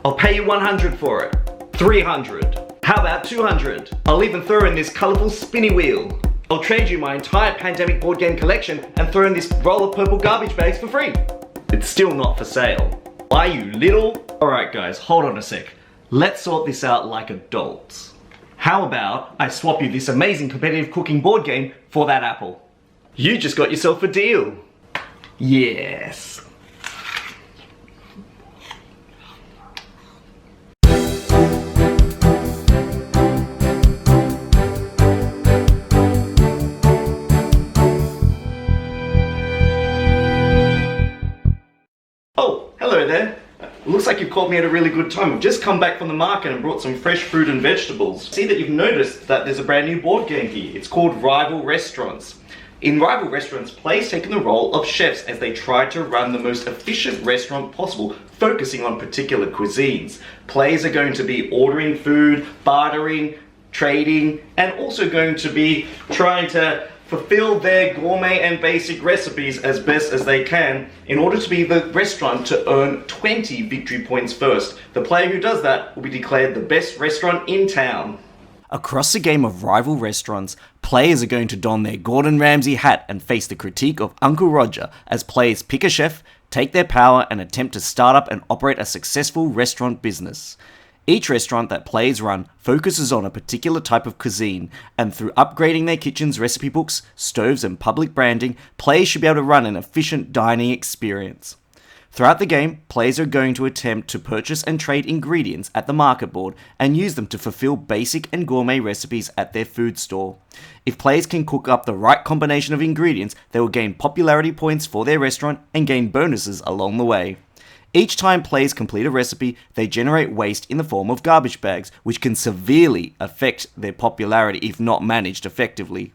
I'll pay you 100 for it. 300. How about 200? I'll even throw in this colorful spinny wheel. I'll trade you my entire pandemic board game collection and throw in this roll of purple garbage bags for free. It's still not for sale. Are you little? Alright guys, hold on a sec. Let's sort this out like adults. How about I swap you this amazing competitive cooking board game for that apple? You just got yourself a deal. Yes. Oh, hello there. Looks like you've caught me at a really good time. I've just come back from the market and brought some fresh fruit and vegetables. See that you've noticed that there's a brand new board game here. It's called Rival Restaurants. In Rival Restaurants, players take the role of chefs as they try to run the most efficient restaurant possible, focusing on particular cuisines. Players are going to be ordering food, bartering, trading, and also going to be trying to fulfill their gourmet and basic recipes as best as they can in order to be the restaurant to earn 20 victory points first. The player who does that will be declared the best restaurant in town. Across the game of Rival Restaurants, players are going to don their Gordon Ramsay hat and face the critique of Uncle Roger as players pick a chef, take their power, and attempt to start up and operate a successful restaurant business. Each restaurant that players run focuses on a particular type of cuisine, and through upgrading their kitchen's recipe books, stoves, and public branding, players should be able to run an efficient dining experience. Throughout the game, players are going to attempt to purchase and trade ingredients at the market board and use them to fulfill basic and gourmet recipes at their food store. If players can cook up the right combination of ingredients, they will gain popularity points for their restaurant and gain bonuses along the way. Each time players complete a recipe, they generate waste in the form of garbage bags, which can severely affect their popularity if not managed effectively.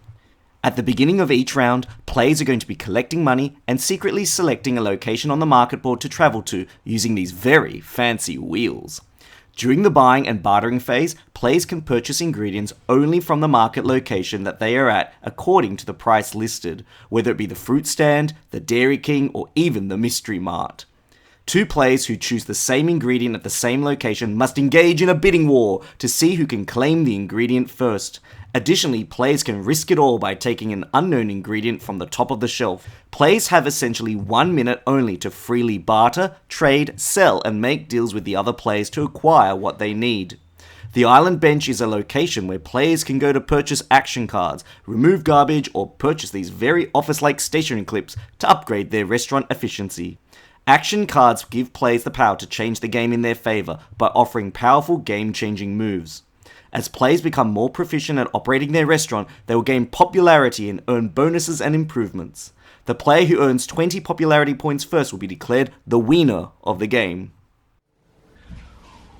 At the beginning of each round, players are going to be collecting money and secretly selecting a location on the market board to travel to using these very fancy wheels. During the buying and bartering phase, players can purchase ingredients only from the market location that they are at according to the price listed, whether it be the fruit stand, the Dairy King, or even the Mystery Mart. Two players who choose the same ingredient at the same location must engage in a bidding war to see who can claim the ingredient first. Additionally, players can risk it all by taking an unknown ingredient from the top of the shelf. Players have essentially 1 minute only to freely barter, trade, sell, and make deals with the other players to acquire what they need. The island bench is a location where players can go to purchase action cards, remove garbage, or purchase these very office-like stationery clips to upgrade their restaurant efficiency. Action cards give players the power to change the game in their favor by offering powerful game-changing moves. As players become more proficient at operating their restaurant, they will gain popularity and earn bonuses and improvements. The player who earns 20 popularity points first will be declared the winner of the game.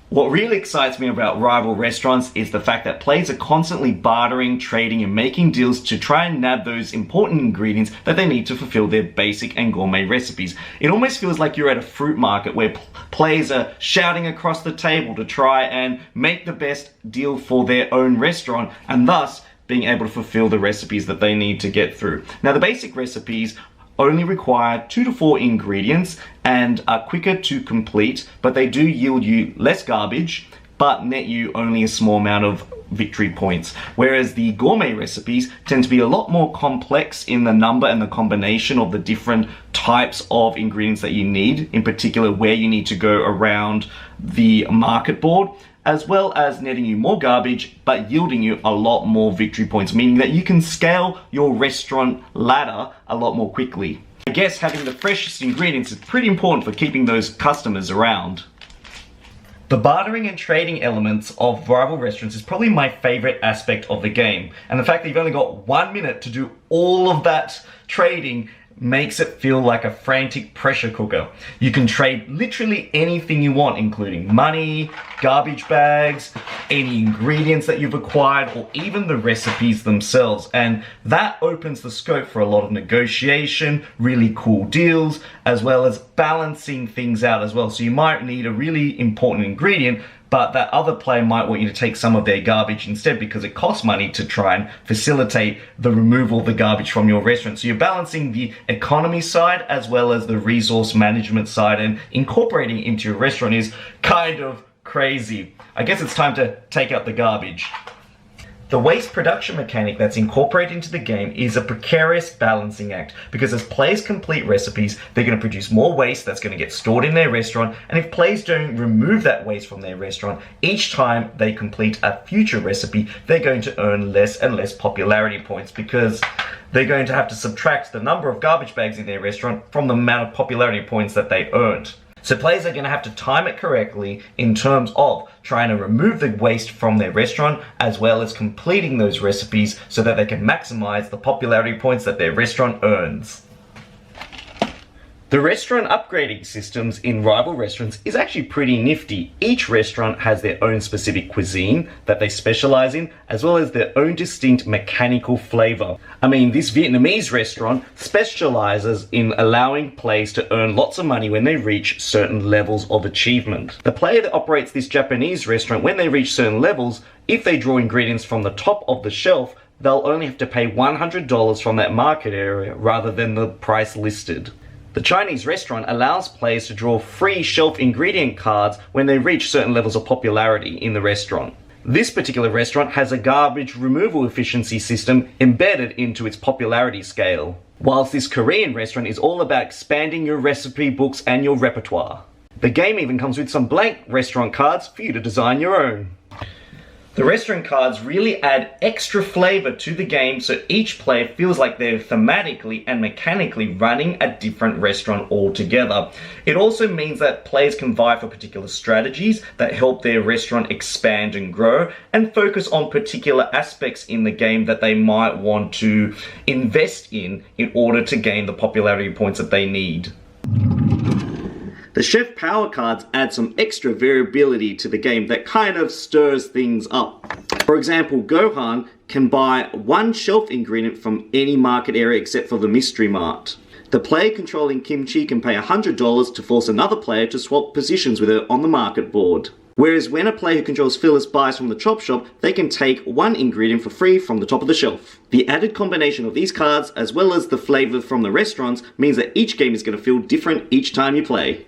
What really excites me about Rival Restaurants is the fact that players are constantly bartering, trading, and making deals to try and nab those important ingredients that they need to fulfill their basic and gourmet recipes. It almost feels like you're at a fruit market where players are shouting across the table to try and make the best deal for their own restaurant, and thus being able to fulfill the recipes that they need to get through. Now, the basic recipes only require 2 to 4 ingredients and are quicker to complete, but they do yield you less garbage, but net you only a small amount of victory points. Whereas the gourmet recipes tend to be a lot more complex in the number and the combination of the different types of ingredients that you need, in particular where you need to go around the market board, as well as netting you more garbage, but yielding you a lot more victory points, meaning that you can scale your restaurant ladder a lot more quickly. I guess having the freshest ingredients is pretty important for keeping those customers around. The bartering and trading elements of Rival Restaurants is probably my favorite aspect of the game, and the fact that you've only got 1 minute to do all of that trading makes it feel like a frantic pressure cooker. You can trade literally anything you want, including money, garbage bags, any ingredients that you've acquired, or even the recipes themselves. And that opens the scope for a lot of negotiation, really cool deals, as well as balancing things out as well. So you might need a really important ingredient, but that other player might want you to take some of their garbage instead because it costs money to try and facilitate the removal of the garbage from your restaurant. So you're balancing the economy side as well as the resource management side, and incorporating it into your restaurant is kind of crazy. I guess it's time to take out the garbage. The waste production mechanic that's incorporated into the game is a precarious balancing act, because as players complete recipes, they're going to produce more waste that's going to get stored in their restaurant, and if players don't remove that waste from their restaurant, each time they complete a future recipe, they're going to earn less and less popularity points, because they're going to have to subtract the number of garbage bags in their restaurant from the amount of popularity points that they earned. So players are going to have to time it correctly in terms of trying to remove the waste from their restaurant, as well as completing those recipes so that they can maximize the popularity points that their restaurant earns. The restaurant upgrading systems in rival restaurants is actually pretty nifty. Each restaurant has their own specific cuisine that they specialize in, as well as their own distinct mechanical flavor. I mean, this Vietnamese restaurant specializes in allowing players to earn lots of money when they reach certain levels of achievement. The player that operates this Japanese restaurant, when they reach certain levels, if they draw ingredients from the top of the shelf, they'll only have to pay $100 from that market area rather than the price listed. The Chinese restaurant allows players to draw free shelf ingredient cards when they reach certain levels of popularity in the restaurant. This particular restaurant has a garbage removal efficiency system embedded into its popularity scale, whilst this Korean restaurant is all about expanding your recipe books and your repertoire. The game even comes with some blank restaurant cards for you to design your own. The restaurant cards really add extra flavor to the game, so each player feels like they're thematically and mechanically running a different restaurant altogether. It also means that players can vie for particular strategies that help their restaurant expand and grow, and focus on particular aspects in the game that they might want to invest in order to gain the popularity points that they need. The Chef Power cards add some extra variability to the game that kind of stirs things up. For example, Gohan can buy one shelf ingredient from any market area except for the Mystery Mart. The player controlling Kimchi can pay $100 to force another player to swap positions with her on the market board. Whereas when a player who controls Phyllis buys from the chop shop, they can take one ingredient for free from the top of the shelf. The added combination of these cards, as well as the flavor from the restaurants, means that each game is going to feel different each time you play.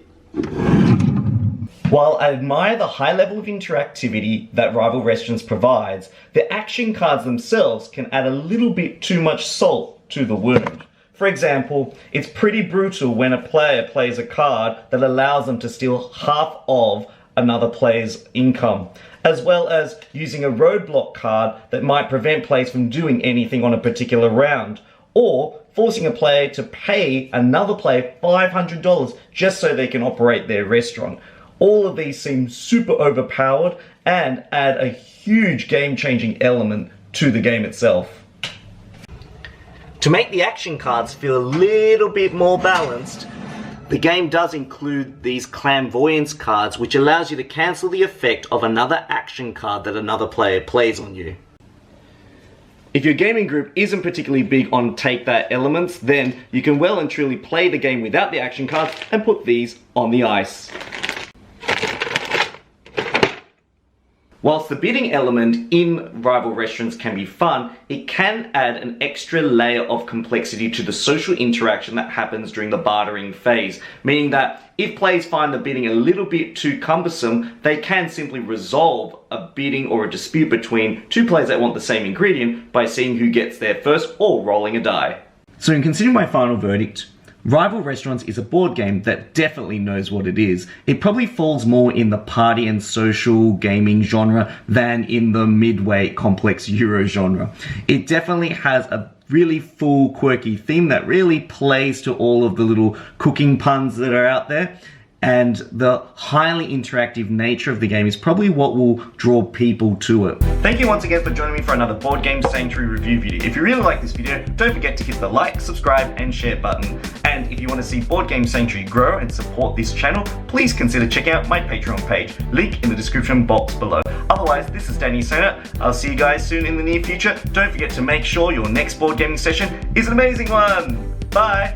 While I admire the high level of interactivity that Rival Restaurants provides, the action cards themselves can add a little bit too much salt to the wound. For example, it's pretty brutal when a player plays a card that allows them to steal half of another player's income, as well as using a roadblock card that might prevent players from doing anything on a particular round, or forcing a player to pay another player $500 just so they can operate their restaurant. All of these seem super overpowered and add a huge game-changing element to the game itself. To make the action cards feel a little bit more balanced, the game does include these clairvoyance cards, which allows you to cancel the effect of another action card that another player plays on you. If your gaming group isn't particularly big on take that elements, then you can well and truly play the game without the action cards and put these on the ice. Whilst the bidding element in Rival Restaurants can be fun, it can add an extra layer of complexity to the social interaction that happens during the bartering phase, meaning that if players find the bidding a little bit too cumbersome, they can simply resolve a bidding or a dispute between two players that want the same ingredient by seeing who gets there first or rolling a die. So in considering my final verdict, Rival Restaurants is a board game that definitely knows what it is. It probably falls more in the party and social gaming genre than in the midweight complex Euro genre. It definitely has a really full quirky theme that really plays to all of the little cooking puns that are out there. And the highly interactive nature of the game is probably what will draw people to it. Thank you once again for joining me for another Board Game Sanctuary review video. If you really like this video, don't forget to hit the like, subscribe, and share button. And if you want to see Board Game Sanctuary grow and support this channel, please consider checking out my Patreon page. Link in the description box below. Otherwise, this is Danny Sona. I'll see you guys soon in the near future. Don't forget to make sure your next board gaming session is an amazing one. Bye!